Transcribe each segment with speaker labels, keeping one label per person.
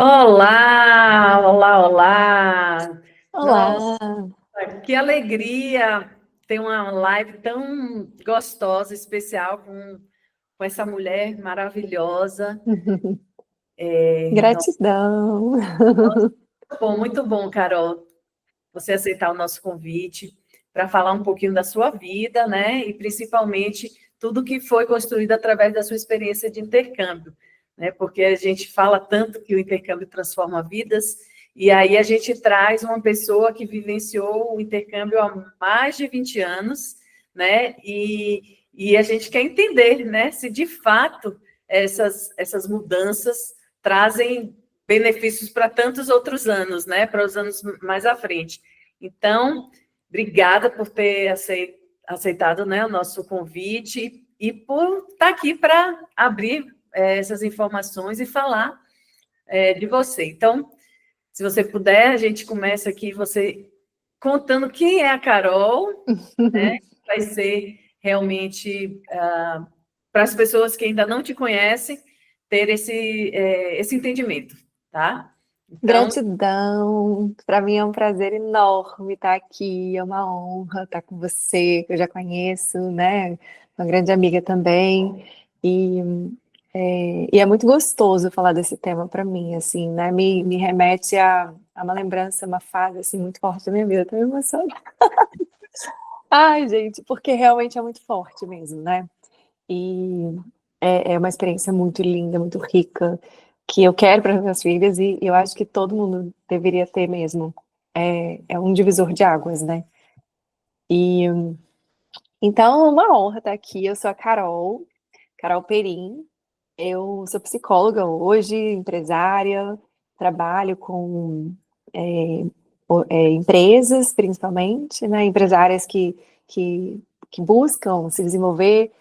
Speaker 1: Olá, olá, olá! Nossa,
Speaker 2: Olá!
Speaker 1: que alegria ter uma live tão gostosa, especial com essa mulher maravilhosa.
Speaker 2: Gratidão!
Speaker 1: Muito bom, Carol, você aceitar o nosso convite para falar um pouquinho da sua vida, né? E principalmente tudo que foi construído através da sua experiência de intercâmbio, né? Porque a gente fala tanto que o intercâmbio transforma vidas, e aí a gente traz uma pessoa que vivenciou o intercâmbio há mais de 20 anos, né? E a gente quer entender, né? Se de fato essas mudanças trazem benefícios para tantos outros anos, né? Para os anos mais à frente. Então, obrigada por ter aceitado, né, o nosso convite e por estar aqui para abrir essas informações e falar de você. Então, se você puder, a gente começa aqui você contando quem é a Carol, vai ser realmente para as pessoas que ainda não te conhecem ter esse entendimento, tá? Então,
Speaker 2: Gratidão! Para mim é um prazer enorme estar aqui, é uma honra estar com você, que eu já conheço, né? Uma grande amiga também. E, e é muito gostoso falar desse tema para mim, assim, né? Me remete a uma lembrança, uma fase assim, muito forte da minha vida. Estou me emocionada. Ai, gente, porque realmente é muito forte mesmo, né? E é uma experiência muito linda, muito rica, que eu quero para as minhas filhas e eu acho que todo mundo deveria ter mesmo. É um divisor de águas, né? E então, é uma honra estar aqui. Eu sou a Carol, Carol Perim. Eu sou psicóloga hoje, empresária, trabalho com é, empresas, principalmente, né? Empresárias que, que buscam se desenvolver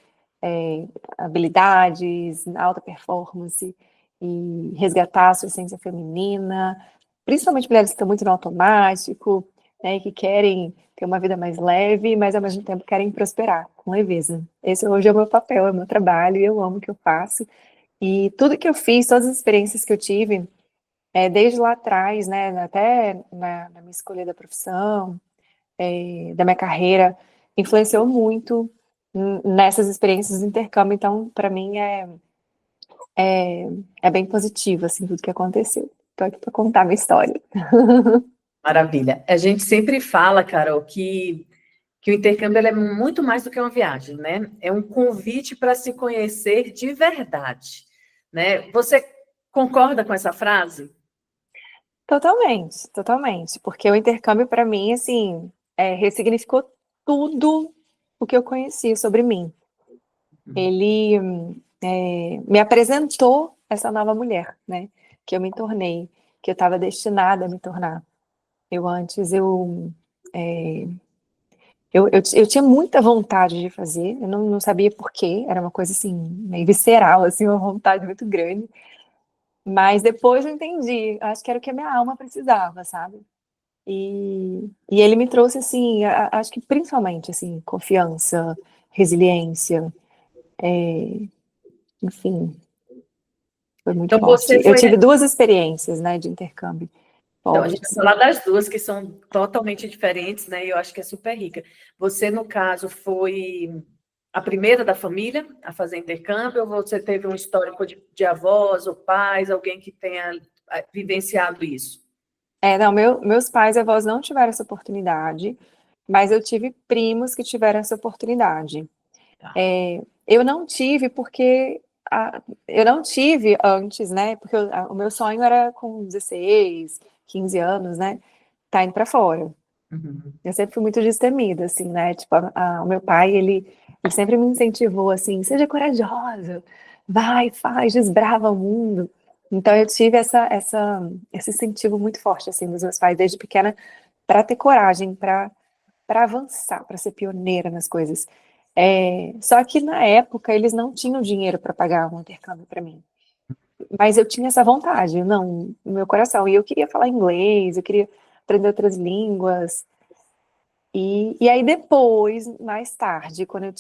Speaker 2: é, habilidades, alta performance e resgatar a sua essência feminina, principalmente mulheres que estão muito no automático, né, que querem ter uma vida mais leve, mas ao mesmo tempo querem prosperar com leveza. Esse hoje é o meu papel, é o meu trabalho, e eu amo o que eu faço. E tudo que eu fiz, todas as experiências que eu tive, desde lá atrás, né, até na minha escolha da profissão, da minha carreira, influenciou muito nessas experiências de intercâmbio. Então, para mim, é, é bem positivo, assim, tudo que aconteceu. Estou aqui para contar a minha história.
Speaker 1: maravilha. A gente sempre fala, Carol, que o intercâmbio ele é muito mais do que uma viagem, né? É um convite para se conhecer de verdade, né? Você concorda com essa frase?
Speaker 2: Totalmente, totalmente. Porque o intercâmbio, para mim, assim, ressignificou tudo o que eu conhecia sobre mim. Ele me apresentou essa nova mulher, né? Que eu me tornei, que eu estava destinada a me tornar. Eu antes, eu tinha muita vontade de fazer, eu não sabia por quê, era uma coisa assim, meio visceral, assim, uma vontade muito grande. Mas depois eu entendi, acho que era o que a minha alma precisava, sabe? E ele me trouxe, assim, acho que principalmente, assim, confiança, resiliência, enfim, foi muito
Speaker 1: Então
Speaker 2: forte.
Speaker 1: você
Speaker 2: Eu
Speaker 1: foi.
Speaker 2: tive duas experiências, né, de intercâmbio
Speaker 1: Então, a gente vai
Speaker 2: fortes.
Speaker 1: falar das duas, que são totalmente diferentes, né? E eu acho que é super rica. Você, no caso, foi a primeira da família a fazer intercâmbio, ou você teve um histórico de avós ou pais, alguém que tenha vivenciado isso?
Speaker 2: Não, meus pais e avós não tiveram essa oportunidade, mas eu tive primos que tiveram essa oportunidade.
Speaker 1: Tá.
Speaker 2: Eu não tive porque eu não tive antes, né? Porque o meu sonho era com 16, 15 anos, né? Tá indo pra fora.
Speaker 1: Uhum.
Speaker 2: Eu sempre fui muito destemida, assim, né? Tipo, o meu pai, ele sempre me incentivou, assim, seja corajosa, vai, faz, desbrava o mundo. Então eu tive esse incentivo muito forte, assim, dos meus pais desde pequena para ter coragem, para avançar, para ser pioneira nas coisas. Só que na época eles não tinham dinheiro para pagar um intercâmbio para mim. Mas eu tinha essa vontade, não, no meu coração. E eu queria falar inglês, eu queria aprender outras línguas. E aí depois, mais tarde, quando eu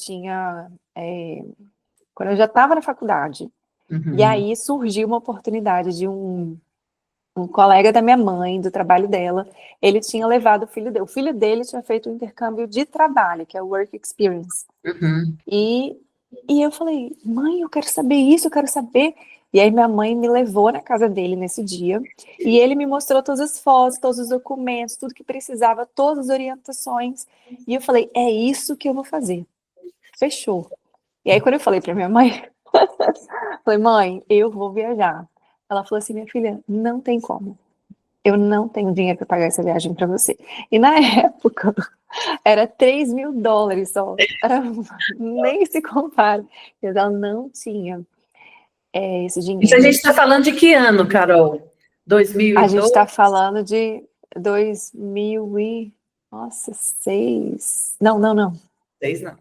Speaker 2: já estava na faculdade, e
Speaker 1: Uhum.
Speaker 2: aí surgiu uma oportunidade de um um colega da minha mãe, do trabalho dela, ele tinha levado o filho dele. O filho dele tinha feito um intercâmbio de trabalho, que é o Work Experience.
Speaker 1: Uhum.
Speaker 2: E eu falei, mãe, eu quero saber isso, eu quero saber. E aí minha mãe me levou na casa dele nesse dia, e ele me mostrou todas as fotos, todos os documentos, tudo que precisava, todas as orientações. E eu falei, é isso que eu vou fazer. Fechou. E aí quando eu falei para minha mãe, falei, mãe, eu vou viajar. Ela falou assim, minha filha, não tem como. Eu não tenho dinheiro para pagar essa viagem para você. E na época, era US$ 3.000 só. Nem se compara. Ela não tinha esse
Speaker 1: Isso a
Speaker 2: dinheiro.
Speaker 1: gente está falando de que ano, Carol?
Speaker 2: A gente
Speaker 1: 2002?
Speaker 2: está falando de 2000 e... Nossa, 6... Não, não, não.
Speaker 1: Seis, não.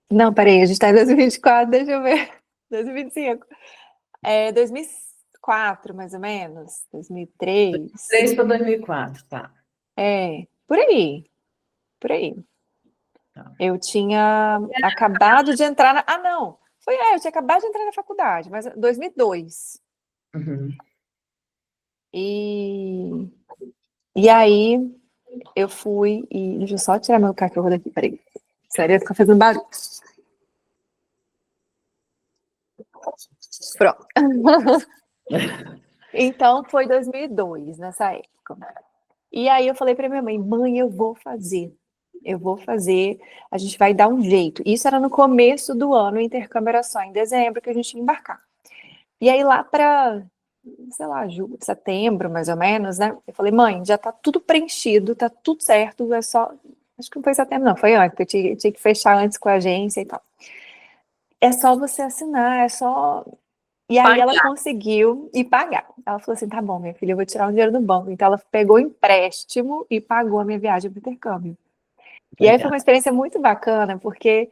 Speaker 2: Não, peraí, a gente está em 2024, deixa eu ver. 2025. 2004, mais ou menos. 2003.
Speaker 1: 3 para 2004, tá.
Speaker 2: Por aí. Por aí.
Speaker 1: Tá.
Speaker 2: Eu tinha acabado de entrar na... Ah, não. Eu tinha acabado de entrar na faculdade, mas 2002.
Speaker 1: Uhum.
Speaker 2: E aí eu fui e... Deixa eu só tirar meu cachorro daqui, peraí. Sério, ficar fazendo barulho. Pronto. Então foi 2002, nessa época. E aí eu falei para minha mãe, mãe, eu vou fazer. Eu vou fazer, a gente vai dar um jeito. Isso era no começo do ano, o intercâmbio era só em dezembro que a gente ia embarcar. E aí lá para, sei lá, julho, setembro, mais ou menos, né? Eu falei, mãe, já tá tudo preenchido, tá tudo certo, é só... Acho que não foi setembro, não, foi antes, porque eu tinha que fechar antes com a agência e tal. É só você assinar, é só... E aí ela conseguiu e pagar. Ela falou assim, tá bom, minha filha, eu vou tirar o dinheiro do banco. Então ela pegou empréstimo e pagou a minha viagem para o intercâmbio. E aí foi
Speaker 1: Legal.
Speaker 2: uma experiência muito bacana, porque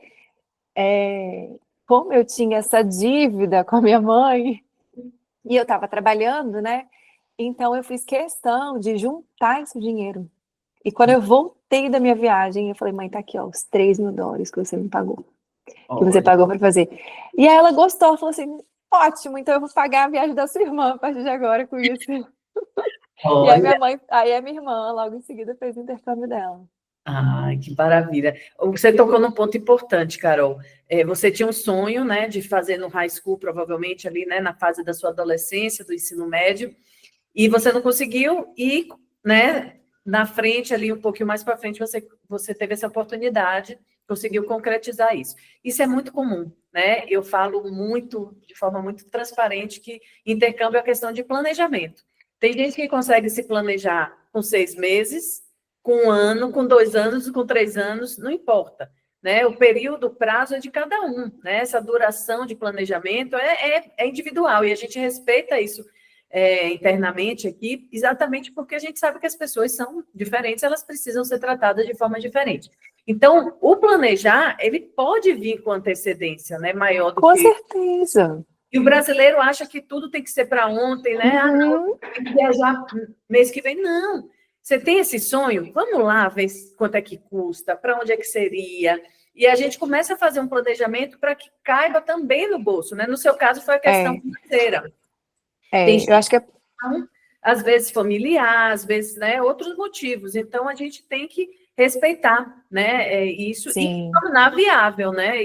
Speaker 2: como eu tinha essa dívida com a minha mãe, e eu estava trabalhando, né? Então eu fiz questão de juntar esse dinheiro. E quando eu voltei da minha viagem, eu falei, mãe, tá aqui, ó, os US$ 3.000 que você me pagou, que você
Speaker 1: Olha,
Speaker 2: pagou para fazer. E aí ela gostou, ela falou assim, ótimo, então eu vou pagar a viagem da sua irmã a partir de agora com isso. E aí
Speaker 1: olha.
Speaker 2: aí a minha irmã, logo em seguida, fez o intercâmbio dela.
Speaker 1: Ai, que maravilha. Você tocou num ponto importante, Carol. Você tinha um sonho, né, de fazer no high school, provavelmente ali, né, na fase da sua adolescência, do ensino médio, e você não conseguiu, e, né, na frente, ali, um pouquinho mais para frente, você teve essa oportunidade, conseguiu concretizar isso. Isso é muito comum, né? Eu falo muito, de forma muito transparente, que intercâmbio é questão de planejamento. Tem gente que consegue se planejar com 6 meses, com 1 ano, com 2 anos, com 3 anos, não importa. Né? O período, o prazo é de cada um. Né? Essa duração de planejamento é individual e a gente respeita isso internamente aqui, exatamente porque a gente sabe que as pessoas são diferentes, elas precisam ser tratadas de forma diferente. Então, o planejar, ele pode vir com antecedência, né? Maior do
Speaker 2: Com
Speaker 1: que...
Speaker 2: certeza.
Speaker 1: E o brasileiro acha que tudo tem que ser para ontem, né? Ah, não, tem que viajar mês que vem. Não. Você tem esse sonho? Vamos lá ver quanto é que custa, para onde é que seria. E a gente começa a fazer um planejamento para que caiba também no bolso, né? No seu caso, foi a questão financeira. Tem
Speaker 2: Eu acho que
Speaker 1: às vezes familiar, às vezes, né, outros motivos. Então, a gente tem que respeitar, né, isso e
Speaker 2: sim.
Speaker 1: tornar viável, né?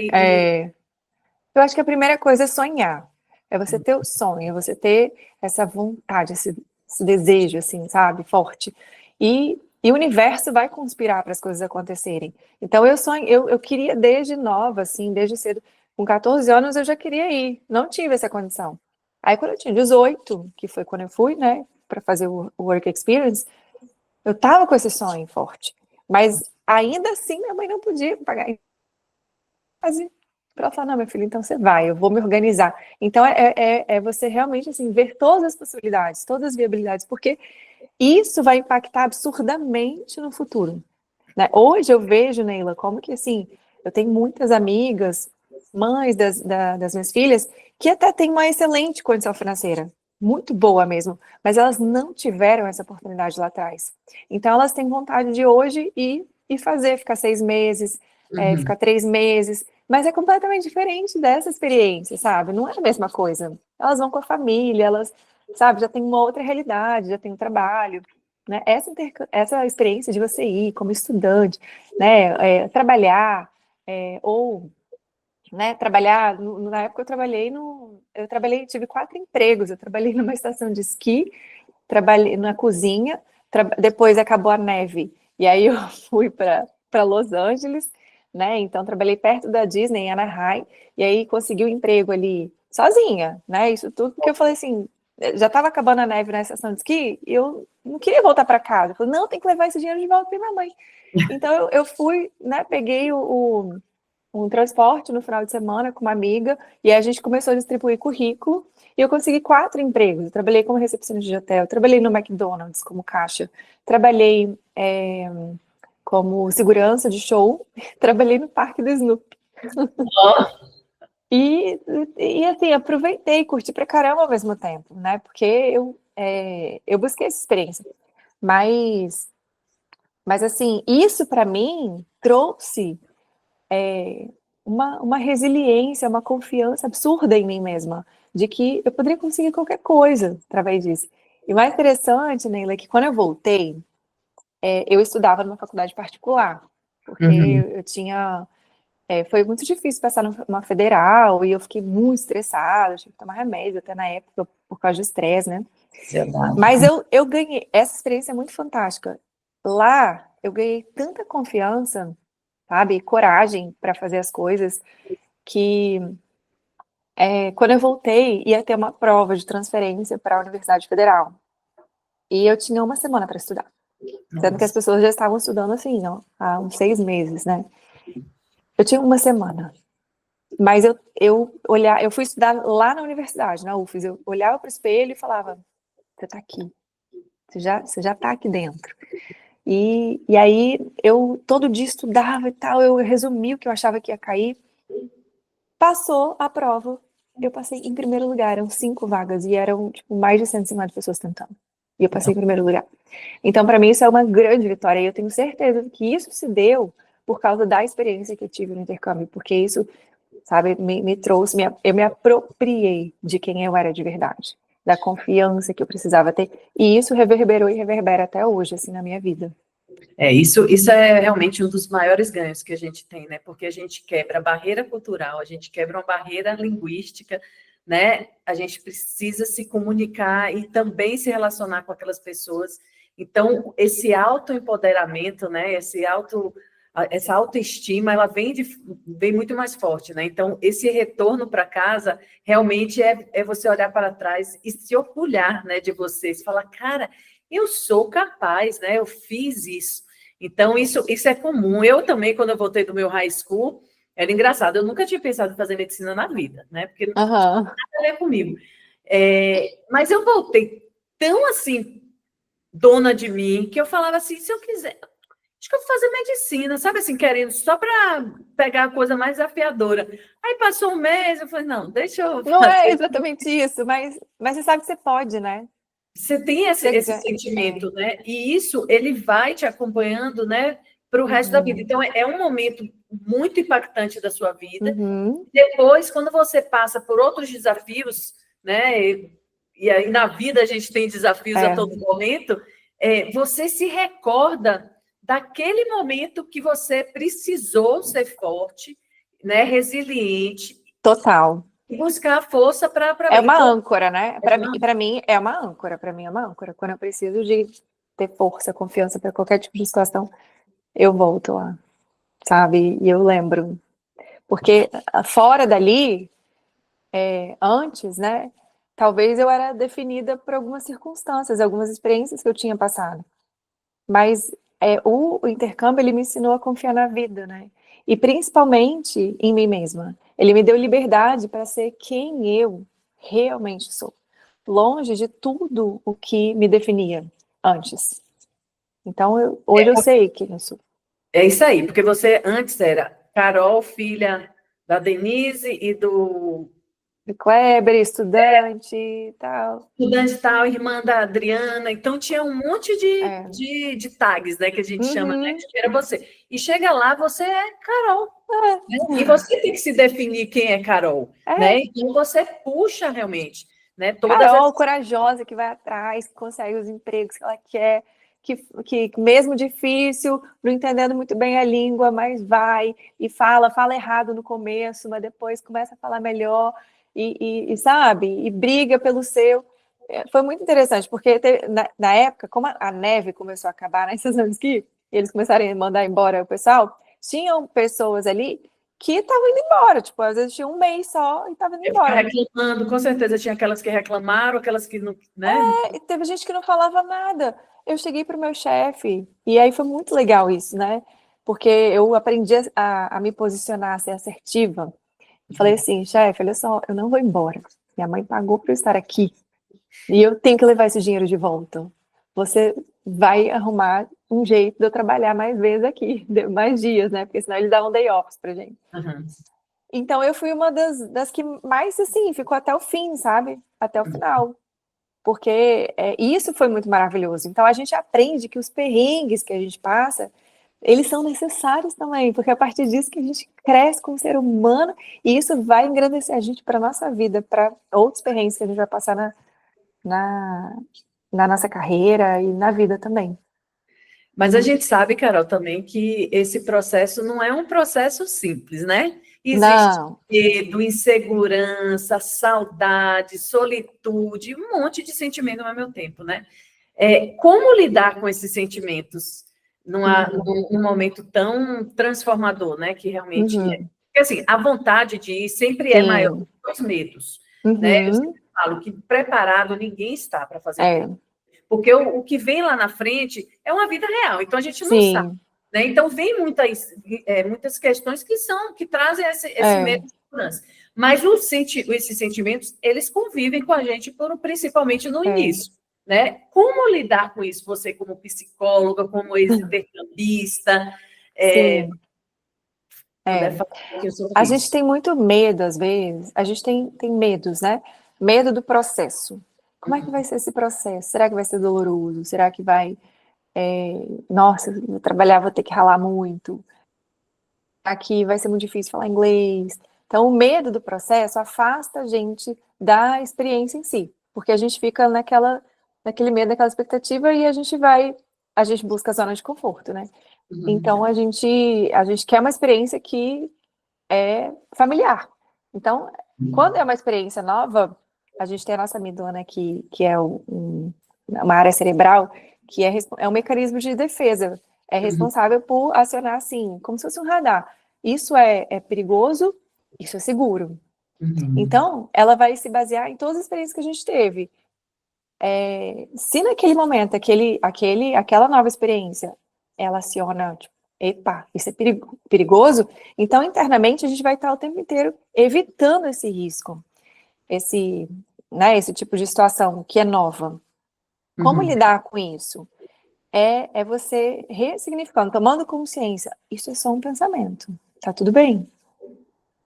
Speaker 2: Eu acho que a primeira coisa é sonhar. É você ter o sonho, é você ter essa vontade, esse desejo, assim, sabe, forte. E o universo vai conspirar para as coisas acontecerem. Então, eu queria desde nova, assim, desde cedo, com 14 anos eu já queria ir, não tive essa condição. Aí, quando eu tinha 18, que foi quando eu fui, né, para fazer o Work Experience, eu tava com esse sonho forte. Mas, ainda assim, minha mãe não podia pagar. Para ela falar, não, meu filho, então você vai, eu vou me organizar. Então, é você realmente, assim, ver todas as possibilidades, todas as viabilidades, porque isso vai impactar absurdamente no futuro. Né? Hoje eu vejo, Neila, como que, assim, eu tenho muitas amigas, mães das minhas filhas, que até têm uma excelente condição financeira, muito boa mesmo, mas elas não tiveram essa oportunidade lá atrás. Então, elas têm vontade de hoje ir e fazer, ficar 6 meses, ficar 3 meses, mas é completamente diferente dessa experiência, sabe? Não é a mesma coisa. Elas vão com a família, sabe? Já tem uma outra realidade, já tem um trabalho, né? Essa experiência de você ir como estudante, né? Trabalhar, ou, né? Trabalhar, na época eu trabalhei, tive 4 empregos, eu trabalhei numa estação de esqui, trabalhei na cozinha, depois acabou a neve, e aí eu fui para Los Angeles, né? Então trabalhei perto da Disney, em Anaheim, e aí consegui um emprego ali sozinha, né? Isso tudo porque eu falei assim, já estava acabando a neve na estação de esqui, e eu não queria voltar para casa. Eu falei, não, tem que levar esse dinheiro de volta para minha mãe. Então eu fui, né? Peguei um transporte no final de semana com uma amiga, e aí a gente começou a distribuir currículo, e eu consegui 4 empregos. Eu trabalhei como recepcionista de hotel, trabalhei no McDonald's como caixa, trabalhei como segurança de show, trabalhei no parque do Snoopy. E assim, aproveitei, curti pra caramba ao mesmo tempo, né? Porque eu busquei essa experiência. Mas assim, isso para mim trouxe uma resiliência, uma confiança absurda em mim mesma, de que eu poderia conseguir qualquer coisa através disso. E o mais interessante, Neila, é que quando eu voltei, eu estudava numa faculdade particular, porque
Speaker 1: Uhum.
Speaker 2: eu tinha. Foi muito difícil passar numa federal e eu fiquei muito estressada, tive que tomar remédio até na época por causa do estresse, né? Mas eu ganhei, essa experiência é muito fantástica. Lá eu ganhei tanta confiança, sabe, coragem para fazer as coisas, que quando eu voltei ia ter uma prova de transferência para a Universidade Federal. E eu tinha uma semana para estudar, sendo que as pessoas já estavam estudando assim, ó, há uns 6 meses, né? Eu tinha uma semana. Mas eu fui estudar lá na universidade, na UFES, eu olhava para o espelho e falava, você está aqui, você já está aqui dentro. E aí eu todo dia estudava e tal, eu resumi o que eu achava que ia cair, passou a prova, eu passei em primeiro lugar, eram 5 vagas e eram tipo, mais de 150 pessoas tentando. E eu passei em primeiro lugar. Então, para mim, isso é uma grande vitória. E eu tenho certeza que isso se deu por causa da experiência que eu tive no intercâmbio, porque isso, sabe, me trouxe, eu me apropriei de quem eu era de verdade, da confiança que eu precisava ter, e isso reverberou e reverbera até hoje, assim, na minha vida.
Speaker 1: Isso é realmente um dos maiores ganhos que a gente tem, né? Porque a gente quebra a barreira cultural, a gente quebra uma barreira linguística, né? A gente precisa se comunicar e também se relacionar com aquelas pessoas. Então, esse autoempoderamento, né? Essa autoestima, ela vem muito mais forte, né? Então, esse retorno para casa realmente é você olhar para trás e se orgulhar, né, de você, e falar, cara, eu sou capaz, né? Eu fiz isso. Então, isso é comum. Eu também, quando eu voltei do meu high school, era engraçado, eu nunca tinha pensado em fazer medicina na vida, né? Porque não tinha nada a ver comigo. Mas eu voltei tão assim, dona de mim, que eu falava assim, se eu quiser, acho que eu vou fazer medicina, sabe assim, querendo só para pegar a coisa mais desafiadora. Aí passou um mês, eu falei, não, deixa eu
Speaker 2: Não é
Speaker 1: fazer.
Speaker 2: exatamente isso, mas você sabe que você pode, né?
Speaker 1: Você tem esse sentimento, né? E isso, ele vai te acompanhando, né, para o resto da vida. Então, é um momento muito impactante da sua vida.
Speaker 2: Uhum.
Speaker 1: Depois, quando você passa por outros desafios, né, e aí na vida a gente tem desafios a todo momento, você se recorda daquele momento que você precisou ser forte, né, resiliente,
Speaker 2: Total.
Speaker 1: e buscar força para...
Speaker 2: É uma
Speaker 1: Então,
Speaker 2: âncora, né? Para mim é uma âncora, para mim é uma âncora. Quando eu preciso de ter força, confiança para qualquer tipo de situação, eu volto lá, sabe? E eu lembro. Porque fora dali, antes, né? Talvez eu era definida por algumas circunstâncias, algumas experiências que eu tinha passado. Mas o intercâmbio, ele me ensinou a confiar na vida, né? E principalmente em mim mesma. Ele me deu liberdade para ser quem eu realmente sou, longe de tudo o que me definia antes. Então, hoje eu sei quem eu sou.
Speaker 1: é isso aí, porque você antes era Carol, filha da Denise e do
Speaker 2: Kleber, estudante e tal.
Speaker 1: estudante tal, irmã da Adriana. Então tinha um monte
Speaker 2: É.
Speaker 1: de tags, né, que a gente chama, né,
Speaker 2: Uhum.
Speaker 1: que era você. E chega lá, você é Carol.
Speaker 2: É.
Speaker 1: Né? E você tem que se definir quem é Carol,
Speaker 2: É.
Speaker 1: né? Então você puxa realmente. né?
Speaker 2: Carol, corajosa, que vai atrás, que consegue os empregos que ela quer, que mesmo difícil, não entendendo muito bem a língua, mas vai e fala errado no começo, mas depois começa a falar melhor e sabe, e briga pelo seu. Foi muito interessante, porque na época, como a neve começou a acabar na estação de esqui, e eles começaram a mandar embora o pessoal, tinham pessoas ali que estavam indo embora, tipo, às vezes tinha um mês só e estavam indo embora.
Speaker 1: Reclamando, com certeza tinha aquelas que reclamaram, aquelas que não, né?
Speaker 2: E teve gente que não falava nada. Eu cheguei para o meu chefe, e aí foi muito legal isso, né? Porque eu aprendi a me posicionar, a ser assertiva. Eu falei assim, chefe, olha só, eu não vou embora. Minha mãe pagou para eu estar aqui. E eu tenho que levar esse dinheiro de volta. Você vai arrumar um jeito de eu trabalhar mais vezes aqui, mais dias, né? Porque senão eles davam day offs pra gente.
Speaker 1: Uhum.
Speaker 2: Então eu fui uma das que mais, assim, ficou até o fim, sabe? Até o final. Porque isso foi muito maravilhoso. Então a gente aprende que os perrengues que a gente passa, eles são necessários também, porque é a partir disso que a gente cresce como ser humano e isso vai engrandecer a gente para a nossa vida, para outros perrengues que a gente vai passar na nossa carreira e na vida também.
Speaker 1: Mas a gente sabe, Carol, também que esse processo não é um processo simples, né? Existe
Speaker 2: Não.
Speaker 1: medo, insegurança, saudade, solitude, um monte de sentimento ao mesmo tempo, né? Como lidar com esses sentimentos num momento tão transformador, né? Que realmente é.
Speaker 2: Uhum.
Speaker 1: Porque, assim, a vontade de ir sempre é maior
Speaker 2: Sim.
Speaker 1: que os medos, né? Eu
Speaker 2: Uhum.
Speaker 1: sempre falo que preparado ninguém está para fazer
Speaker 2: É.
Speaker 1: tudo. Porque o que vem lá na frente é uma vida real, então a gente não sabe.
Speaker 2: Sim.
Speaker 1: Né? Então, vem muitas questões que trazem esse medo de segurança. Mas esses sentimentos, eles convivem com a gente, principalmente no início. Né? Como lidar com isso? Você como psicóloga, como ex-intercambista,
Speaker 2: Sim.
Speaker 1: puder falar um pouquinho sobre
Speaker 2: A gente
Speaker 1: isso.
Speaker 2: tem muito medo, às vezes, a gente tem medos, né? Medo do processo. Como é que vai ser esse processo? Será que vai ser doloroso? Será que vai... nossa, vou trabalhar, vou ter que ralar muito. Aqui vai ser muito difícil falar inglês. Então, o medo do processo afasta a gente da experiência em si, porque a gente fica naquele medo, naquela expectativa e a gente busca a zona de conforto, né? Então, a gente quer uma experiência que é familiar. Então, quando é uma experiência nova, a gente tem a nossa amígdala, né, que é uma área cerebral, que é um mecanismo de defesa. É responsável por acionar, assim, como se fosse um radar. Isso é perigoso, isso é seguro. Então, ela vai se basear em todas as experiências que a gente teve. Se naquele momento, aquela nova experiência, ela aciona, tipo, epa, isso é perigoso, então internamente a gente vai estar o tempo inteiro evitando esse risco, esse tipo de situação que é nova. Como lidar com isso? É você ressignificando, tomando consciência. Isso é só um pensamento, tá tudo bem,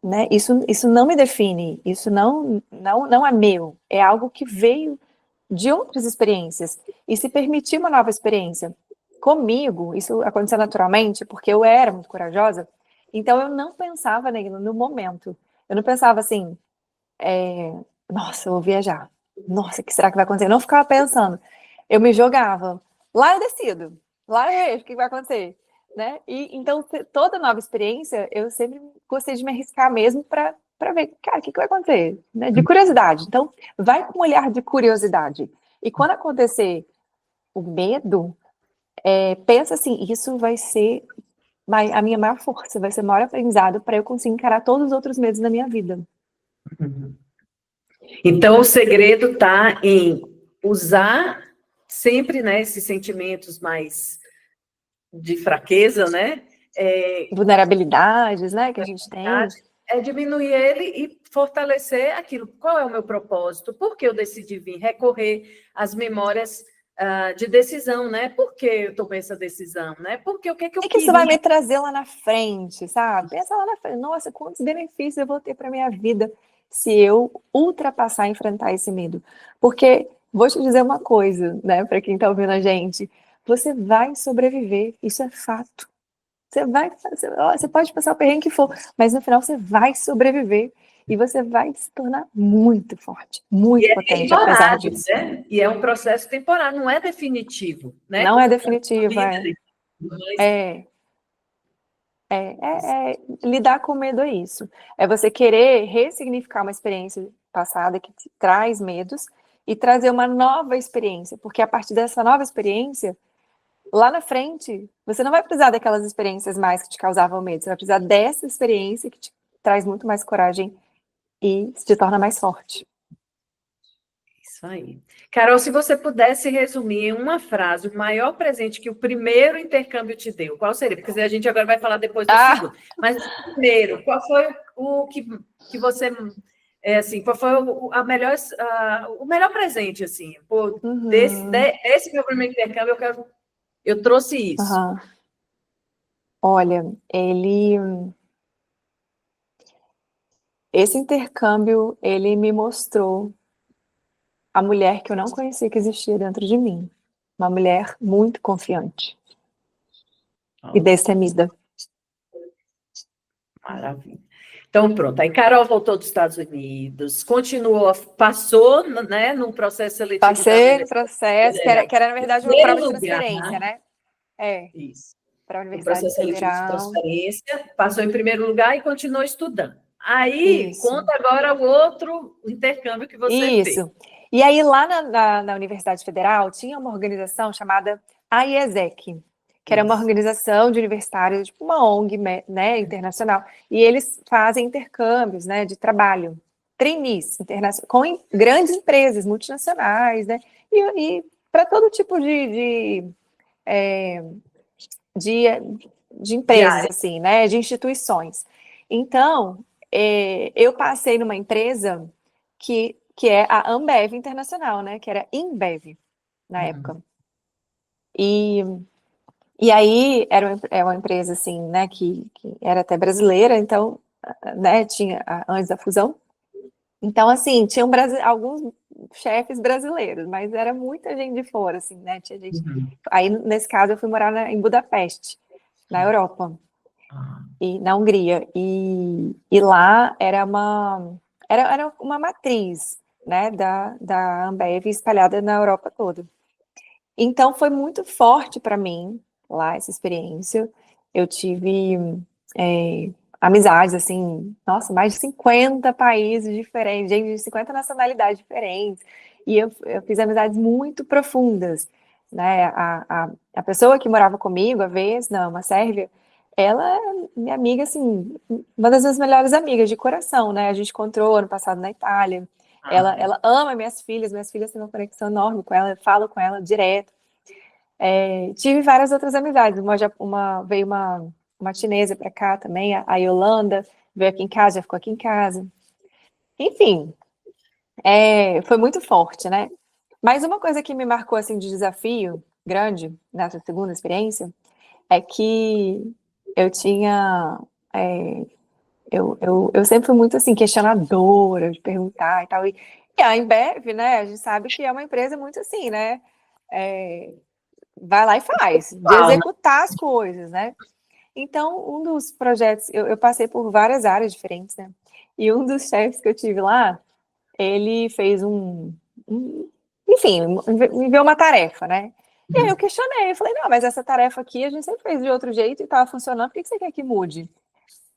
Speaker 2: né? Isso não me define, isso não é meu, é algo que veio de outras experiências e se permitir uma nova experiência. Comigo, isso aconteceu naturalmente, porque eu era muito corajosa, então eu não pensava no momento. Eu não pensava assim, nossa, eu vou viajar. Nossa, o que será que vai acontecer? Eu não ficava pensando. Eu me jogava. Lá eu decido. Lá eu vejo o que vai acontecer. Né? E então, toda nova experiência, eu sempre gostei de me arriscar mesmo para ver, cara, o que vai acontecer? Né? De curiosidade. Então, vai com um olhar de curiosidade. E quando acontecer o medo, pensa assim, isso vai ser a minha maior força, vai ser o maior aprendizado para eu conseguir encarar todos os outros medos da minha vida.
Speaker 1: Então, o segredo está em usar sempre, né, esses sentimentos mais de fraqueza, né?
Speaker 2: Vulnerabilidades, né, que a gente tem.
Speaker 1: Diminuir ele e fortalecer aquilo. Qual é o meu propósito? Por que eu decidi vir? Recorrer às memórias de decisão, né? Por que eu tomei essa decisão, né? Porque o que eu
Speaker 2: que
Speaker 1: queria?
Speaker 2: Isso vai me trazer lá na frente, sabe? Pensa lá na frente. Nossa, quantos benefícios eu vou ter para minha vida se eu ultrapassar e enfrentar esse medo. Porque, vou te dizer uma coisa, né, para quem está ouvindo a gente, você vai sobreviver, isso é fato. Você pode passar o perrengue que for, mas no final você vai sobreviver. e você vai se tornar muito forte,
Speaker 1: E
Speaker 2: muito
Speaker 1: é
Speaker 2: potente, apesar
Speaker 1: temporário,
Speaker 2: disso.
Speaker 1: né? E é um processo temporário, não é definitivo, né?
Speaker 2: Não é
Speaker 1: Como na
Speaker 2: definitivo,
Speaker 1: vida,
Speaker 2: é.
Speaker 1: mas
Speaker 2: É, lidar com medo é isso. É você querer ressignificar uma experiência passada que te traz medos e trazer uma nova experiência, porque a partir dessa nova experiência, lá na frente, você não vai precisar daquelas experiências mais que te causavam medo, você vai precisar dessa experiência que te traz muito mais coragem e te torna mais forte.
Speaker 1: isso aí. Carol, se você pudesse resumir em uma frase o maior presente que o primeiro intercâmbio te deu, qual seria? Porque a gente agora vai falar depois do
Speaker 2: Ah,
Speaker 1: segundo. Mas primeiro, qual foi o que você assim, qual foi o melhor presente assim? Pô,
Speaker 2: uhum,
Speaker 1: desse meu primeiro intercâmbio eu trouxe isso.
Speaker 2: uhum. Olha, esse intercâmbio, ele me mostrou a mulher que eu não conhecia que existia dentro de mim. Uma mulher muito confiante e destemida.
Speaker 1: Maravilha. Então, pronto. Aí Carol voltou dos Estados Unidos, continuou, passou, né, num processo seletivo da
Speaker 2: Passei no
Speaker 1: Universidade
Speaker 2: processo,
Speaker 1: Federal.
Speaker 2: que era, na verdade, uma prova
Speaker 1: Primeiro
Speaker 2: de
Speaker 1: lugar,
Speaker 2: transferência, né? É,
Speaker 1: isso,
Speaker 2: para a
Speaker 1: no
Speaker 2: Universidade
Speaker 1: processo seletivo de
Speaker 2: Federal.
Speaker 1: transferência, passou em primeiro lugar e continuou estudando. Aí,
Speaker 2: Isso,
Speaker 1: conta agora o outro intercâmbio que você fez.
Speaker 2: isso. E aí, lá na Universidade Federal, tinha uma organização chamada AIESEC, que era uma
Speaker 1: Isso.
Speaker 2: organização de universitários, tipo uma ONG, né, internacional. E eles fazem intercâmbios, né, de trabalho, trainees, com grandes empresas multinacionais, né, e para todo tipo de, de empresas,
Speaker 1: Diária.
Speaker 2: assim, né, de instituições. Então, eu passei numa empresa que é a Ambev Internacional, né, que era Inbev na época. E, e aí é uma empresa, assim, né, que era até brasileira, então, né, tinha antes da fusão. Então, assim, tinham alguns chefes brasileiros, mas era muita gente de fora, assim, né, tinha gente...
Speaker 1: Uhum.
Speaker 2: Aí, nesse caso, eu fui morar em Budapeste, na Europa.
Speaker 1: Ah,
Speaker 2: E na Hungria. E lá era uma matriz, né, da Ambev espalhada na Europa toda. Então foi muito forte para mim lá essa experiência. Eu tive amizades, assim, nossa, mais de 50 países diferentes, gente de 50 nacionalidades diferentes. E eu fiz amizades muito profundas, né? A pessoa que morava comigo, a Vesna, uma sérvia, ela é minha amiga, assim, uma das minhas melhores amigas de coração, né? A gente encontrou ano passado na Itália.
Speaker 1: ah,
Speaker 2: Ela ama minhas filhas têm uma conexão enorme com ela, eu falo com ela direto. Tive várias outras amizades. Veio uma chinesa para cá também, a Yolanda, veio aqui em casa, já ficou aqui em casa. Enfim, foi muito forte, né? Mas uma coisa que me marcou assim de desafio grande nessa segunda experiência é que eu tinha. é, eu sempre fui muito assim, questionadora, de perguntar e tal. E a Embev, né? A gente sabe que é uma empresa muito assim, né? É, vai lá e faz, de
Speaker 1: qual, né?
Speaker 2: executar as coisas, né? Então, um dos projetos, eu passei por várias áreas diferentes, né? E um dos chefes que eu tive lá, ele fez enfim, me enviou uma tarefa, né? E aí eu questionei, eu falei, não, mas essa tarefa aqui a gente sempre fez de outro jeito e estava funcionando, por que você quer que mude?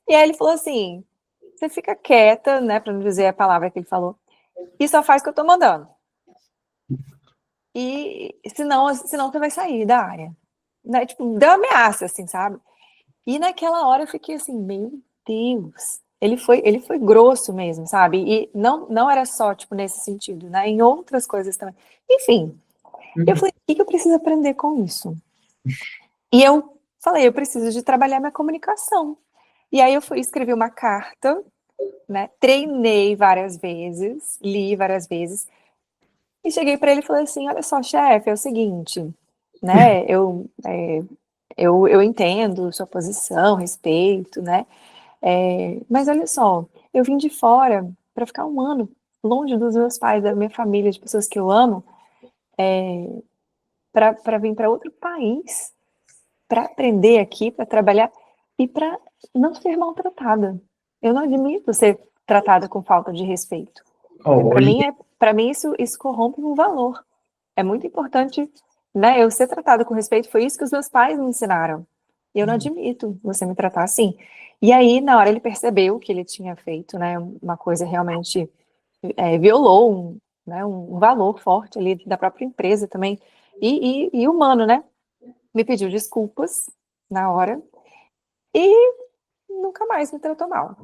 Speaker 2: E aí ele falou assim, você fica quieta, né, para não dizer a palavra que ele falou, e só faz o que eu tô mandando. E senão você vai sair da área. Né? Tipo, deu uma ameaça, assim, sabe? E naquela hora eu fiquei assim, meu Deus. Ele foi grosso mesmo, sabe? E não era só, tipo, nesse sentido, né? Em outras coisas também. Enfim, eu
Speaker 1: Uhum.
Speaker 2: falei, o que eu preciso aprender com isso? E eu falei, eu preciso de trabalhar minha comunicação. E aí eu fui escrever uma carta, né? Treinei várias vezes, li várias vezes, e cheguei para ele e falei assim, olha só, chefe, é o seguinte, né? Eu entendo sua posição, respeito, né? Mas olha só, eu vim de fora para ficar um ano longe dos meus pais, da minha família, de pessoas que eu amo, para vir para outro país, para aprender aqui, para trabalhar e para não ser maltratada. Eu não admito ser tratada com falta de respeito. Para mim isso corrompe um valor. É muito importante, né, eu ser tratada com respeito. Foi isso que os meus pais me ensinaram. E eu não admito você me tratar assim. E aí, na hora, ele percebeu que ele tinha feito, né, uma coisa realmente violou um valor forte ali da própria empresa também. E humano, né? Me pediu desculpas na hora e nunca mais me tratou mal.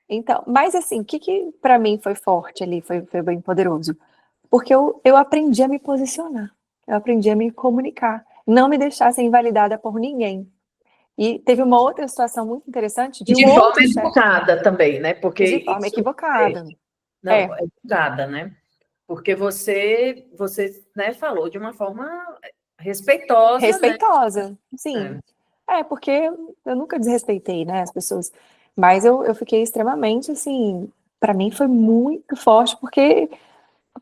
Speaker 2: Então, mas assim, o que para mim foi forte ali, foi bem poderoso? Porque eu aprendi a me posicionar, eu aprendi a me comunicar, não me deixar ser invalidada por ninguém. E teve uma outra situação muito interessante de um
Speaker 1: forma
Speaker 2: outro chefe.
Speaker 1: educada também, né? Porque
Speaker 2: De forma equivocada.
Speaker 1: Não, educada, né? Porque você né, falou de uma forma respeitosa,
Speaker 2: Respeitosa,
Speaker 1: né?
Speaker 2: sim. Porque eu nunca desrespeitei, né, as pessoas. Mas eu fiquei extremamente, assim, para mim foi muito forte, porque,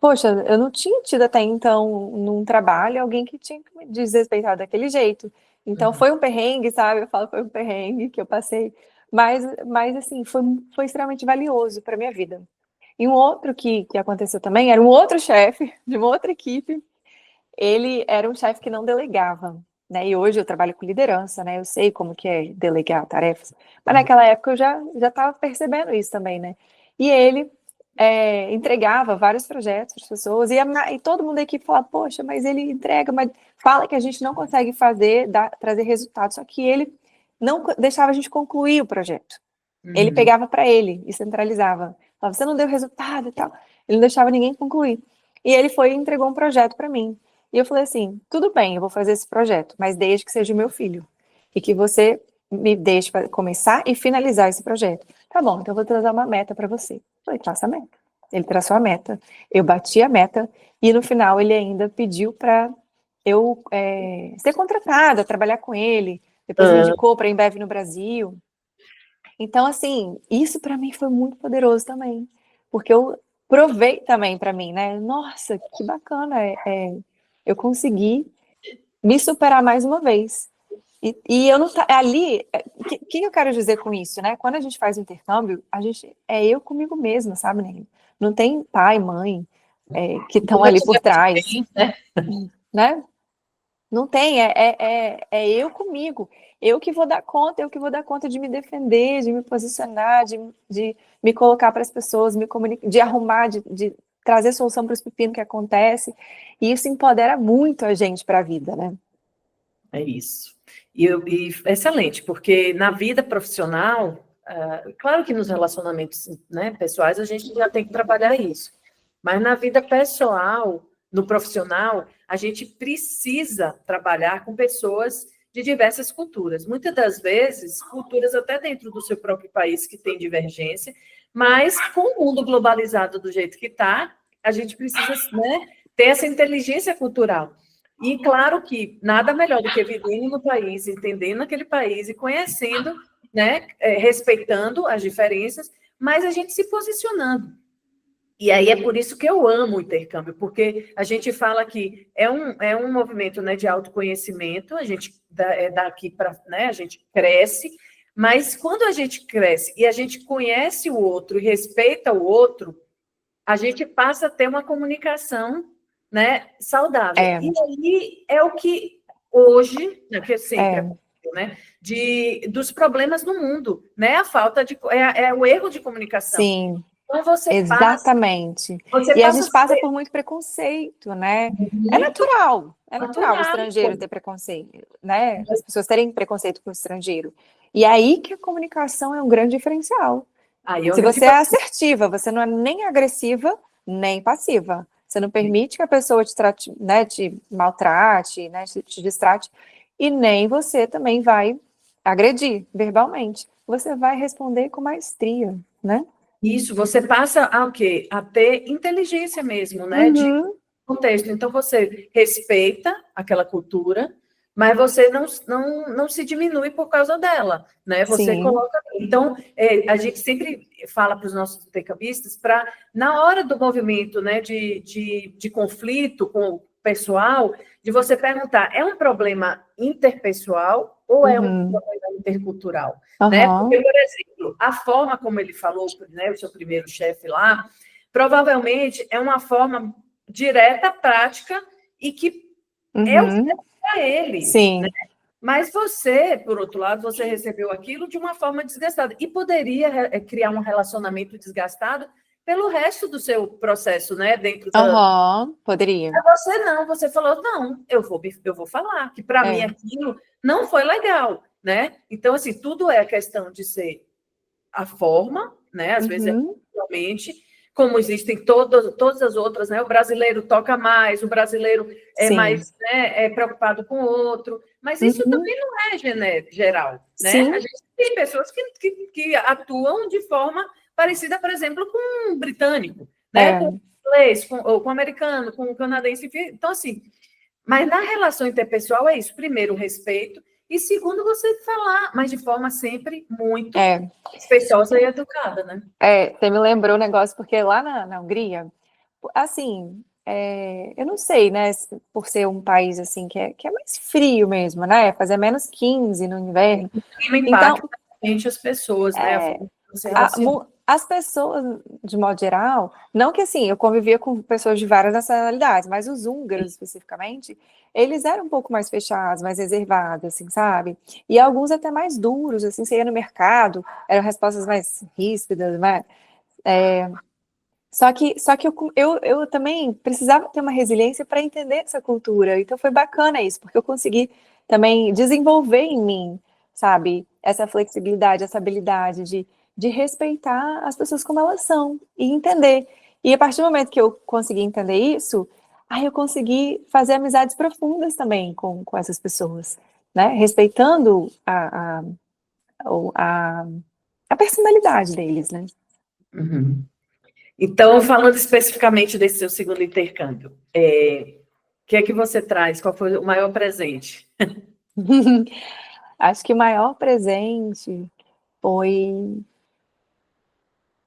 Speaker 2: poxa, eu não tinha tido até então, num trabalho, alguém que tinha que me desrespeitar daquele jeito. Então foi um perrengue, sabe? Eu falo, foi um perrengue que eu passei. Mas assim, foi extremamente valioso para minha vida. E um outro que aconteceu também, era um outro chefe de uma outra equipe. Ele era um chefe que não delegava, né? E hoje eu trabalho com liderança, né? Eu sei como que é delegar tarefas, mas naquela época eu já estava percebendo isso também, né? E ele entregava vários projetos para as pessoas, e todo mundo da equipe falava, poxa, mas ele entrega, mas fala que a gente não consegue trazer resultados, só que ele não deixava a gente concluir o projeto. Ele pegava para ele e centralizava. Falava, você não deu resultado e tal. Ele não deixava ninguém concluir. E ele foi e entregou um projeto para mim. E eu falei assim, tudo bem, eu vou fazer esse projeto, mas desde que seja o meu filho. E que você me deixe para começar e finalizar esse projeto. Tá bom, então eu vou trazer uma meta para você. Eu falei, traça a meta. Ele traçou a meta, eu bati a meta, e no final ele ainda pediu para eu ser contratada, trabalhar com ele. Depois me indicou para a Embev no Brasil. Então, assim, isso para mim foi muito poderoso também, porque eu provei também para mim, né? Nossa, que bacana, eu consegui me superar mais uma vez. E eu não ali, que eu quero dizer com isso, né? Quando a gente faz o intercâmbio, a gente é eu comigo mesma, sabe, né? Não tem pai, mãe que estão ali por trás, né? Não tem, é eu comigo. Eu que vou dar conta, eu que vou dar conta de me defender, de me posicionar, de me colocar para as pessoas, me comunicar, de arrumar, de trazer solução para os pepinos que acontece. E isso empodera muito a gente para a vida, né?
Speaker 1: É isso. E excelente, porque na vida profissional, claro que nos relacionamentos, né, pessoais a gente já tem que trabalhar isso, mas na vida pessoal, no profissional, a gente precisa trabalhar com pessoas de diversas culturas. Muitas das vezes, culturas até dentro do seu próprio país que tem divergência, mas com o mundo globalizado do jeito que está, a gente precisa, né, ter essa inteligência cultural. E claro que nada melhor do que vivendo no país, entendendo aquele país e conhecendo, né, respeitando as diferenças, mas a gente se posicionando. E aí é por isso que eu amo o intercâmbio, porque a gente fala que é um movimento, né, de autoconhecimento, a gente daqui para, né, a gente cresce, mas quando a gente cresce e a gente conhece o outro e respeita o outro, a gente passa a ter uma comunicação, né, saudável. E aí é o que hoje, né, que sempre né, dos problemas no mundo, né, a falta de o erro de comunicação.
Speaker 2: Sim.
Speaker 1: Então você
Speaker 2: exatamente. E a gente passa por muito preconceito, né? É natural o estrangeiro ter preconceito, né? As pessoas terem preconceito com o estrangeiro. E aí que a comunicação é um grande diferencial. Se você é assertiva, você não é nem agressiva, nem passiva. Você não permite que a pessoa te trate, né, te maltrate, né, te distrate, e nem você também vai agredir verbalmente. Você vai responder com maestria, né?
Speaker 1: Isso, você passa a quê? A ter inteligência mesmo, né? De contexto. Então, você respeita aquela cultura, mas você não se diminui por causa dela, né? Você coloca... Então, a gente sempre fala para os nossos intercambistas para, na hora do movimento, né, de conflito com o pessoal, de você perguntar, é um problema interpessoal ou é um
Speaker 2: Uhum.
Speaker 1: problema intercultural? Né?
Speaker 2: Aham.
Speaker 1: Porque, por exemplo, a forma como ele falou, né, o seu primeiro chefe lá, provavelmente é uma forma direta, prática e que é o
Speaker 2: Uhum.
Speaker 1: certo para ele. Né?
Speaker 2: Sim.
Speaker 1: Mas você, por outro lado, você recebeu aquilo de uma forma desgastada e poderia criar um relacionamento desgastado pelo resto do seu processo, né? Dentro da.
Speaker 2: Aham. Poderia.
Speaker 1: Mas você não, você falou, não, eu vou falar, que para mim
Speaker 2: É.
Speaker 1: aquilo não foi legal, né? Então, assim, tudo é questão de ser a forma, né? Às vezes é
Speaker 2: Uhum.
Speaker 1: realmente, como existem todas as outras, né? O brasileiro toca mais, o brasileiro é
Speaker 2: Sim.
Speaker 1: mais, né, preocupado com o outro, mas isso
Speaker 2: Uhum.
Speaker 1: também não é geral, né? A
Speaker 2: Sim.
Speaker 1: gente tem pessoas que atuam de forma parecida, por exemplo, com um britânico, né? Com
Speaker 2: É.
Speaker 1: o inglês, ou com o americano, com o canadense, enfim. Então, assim, mas na relação interpessoal é isso. Primeiro, o respeito. E segundo, você falar, mas de forma sempre muito
Speaker 2: É.
Speaker 1: respeitosa e educada, né?
Speaker 2: Você me lembrou o negócio, porque lá na Hungria, assim, eu não sei, né, por ser um país, assim, que é mais frio mesmo, né, fazer -15 no inverno.
Speaker 1: O clima
Speaker 2: Então,
Speaker 1: impacta realmente as pessoas, né? A
Speaker 2: é,
Speaker 1: forma que você relaciona.
Speaker 2: as pessoas, de modo geral, não que assim, eu convivia com pessoas de várias nacionalidades, mas os húngaros, especificamente, eles eram um pouco mais fechados, mais reservados, assim, sabe? E alguns até mais duros, assim, você ia no mercado, eram respostas mais ríspidas, né? Só que eu também precisava ter uma resiliência para entender essa cultura. Então foi bacana isso, porque eu consegui também desenvolver em mim, sabe, essa flexibilidade, essa habilidade de respeitar as pessoas como elas são e entender. E a partir do momento que eu consegui entender isso, aí eu consegui fazer amizades profundas também com essas pessoas, né? Respeitando a, a personalidade deles, né?
Speaker 1: Uhum. Então, falando especificamente desse seu segundo intercâmbio, o que é que você traz? Qual foi o maior presente?
Speaker 2: Acho que o maior presente foi.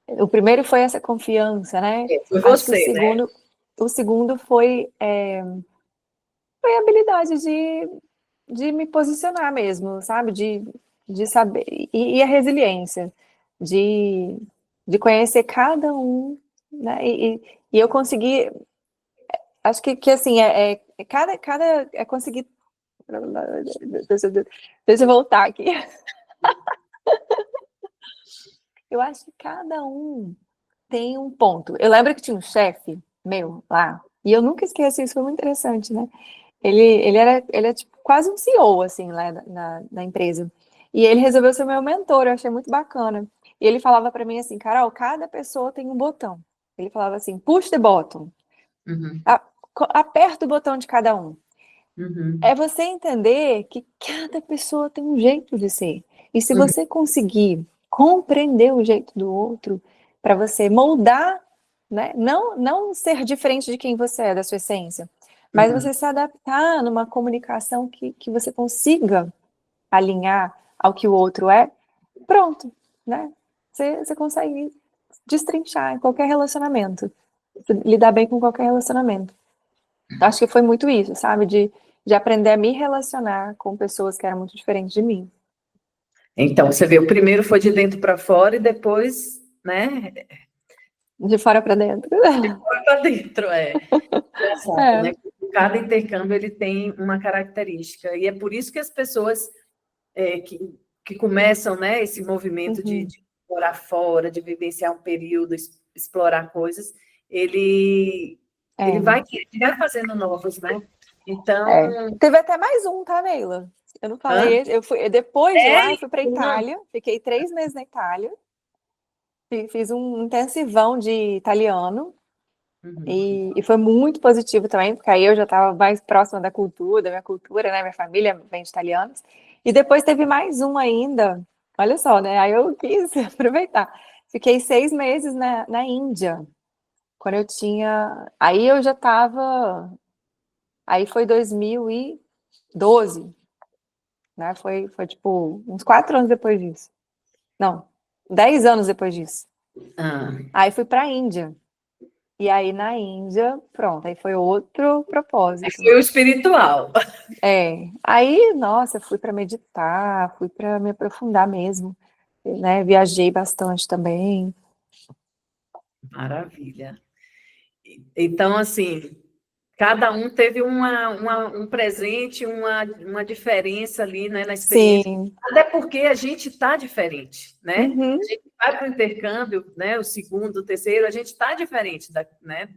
Speaker 2: O primeiro foi essa confiança, né?
Speaker 1: Foi
Speaker 2: Acho que o
Speaker 1: você, né?
Speaker 2: segundo, o segundo foi a habilidade de me posicionar mesmo, sabe? De saber. E a resiliência, de, de conhecer cada um, né? E eu consegui. Acho que assim, cada é conseguir. Deixa eu voltar aqui. Eu acho que cada um tem um ponto. Eu lembro que tinha um chefe meu lá, e eu nunca esqueço isso, foi muito interessante, né? Ele é tipo quase um CEO, assim, lá na empresa. E ele resolveu ser meu mentor, eu achei muito bacana. E ele falava para mim assim, Carol, cada pessoa tem um botão. Ele falava assim, push the button.
Speaker 1: Uhum,
Speaker 2: A- Aperta o botão de cada um. É
Speaker 1: uhum,
Speaker 2: você entender que cada pessoa tem um jeito de ser. E se
Speaker 1: uhum,
Speaker 2: você conseguir compreender o jeito do outro, para você moldar, né? Não ser diferente de quem você é, da sua essência, mas
Speaker 1: uhum.
Speaker 2: você se adaptar numa comunicação que você consiga alinhar ao que o outro é, pronto, né? Você consegue destrinchar em qualquer relacionamento, lidar bem com qualquer relacionamento. Acho que foi muito isso, sabe? De aprender a me relacionar com pessoas que eram muito diferentes de mim.
Speaker 1: Então, você vê, o primeiro foi de dentro para fora e depois, né,
Speaker 2: De fora para dentro.
Speaker 1: foi para dentro, engraçado,
Speaker 2: É.
Speaker 1: né? Cada intercâmbio ele tem uma característica e é por isso que as pessoas que começam, né, esse movimento de,
Speaker 2: Uhum.
Speaker 1: de morar fora, de vivenciar um período, explorar coisas, ele
Speaker 2: É.
Speaker 1: vai fazendo novos, né?
Speaker 2: É.
Speaker 1: Então,
Speaker 2: Teve até mais um, tá, Neila? Eu não
Speaker 1: hã?
Speaker 2: falei esse. Eu fui, depois de lá, eu fui para
Speaker 1: Não.
Speaker 2: Itália. Fiquei 3 meses na Itália. Fiz um intensivão de italiano.
Speaker 1: Uhum.
Speaker 2: E foi muito positivo também, porque aí eu já estava mais próxima da minha cultura, né? Minha família vem de italianos. E depois teve mais um ainda. Olha só, né? Aí eu quis aproveitar. Fiquei 6 meses na Índia. Quando eu tinha. Aí eu já estava. Aí foi 2012, né? Foi tipo uns 4 anos depois disso. Não, 10 anos depois disso.
Speaker 1: Ah,
Speaker 2: Aí fui para a Índia. E aí na Índia, pronto, aí foi outro propósito.
Speaker 1: Foi o espiritual.
Speaker 2: Aí, nossa, fui para meditar, fui para me aprofundar mesmo, né? Viajei bastante também.
Speaker 1: Maravilha. Então, assim, cada um teve um presente, uma diferença ali, né, na experiência.
Speaker 2: Sim.
Speaker 1: Até porque a gente está diferente, né?
Speaker 2: Uhum.
Speaker 1: A gente vai para o intercâmbio, né? O segundo, o terceiro, a gente está diferente, né?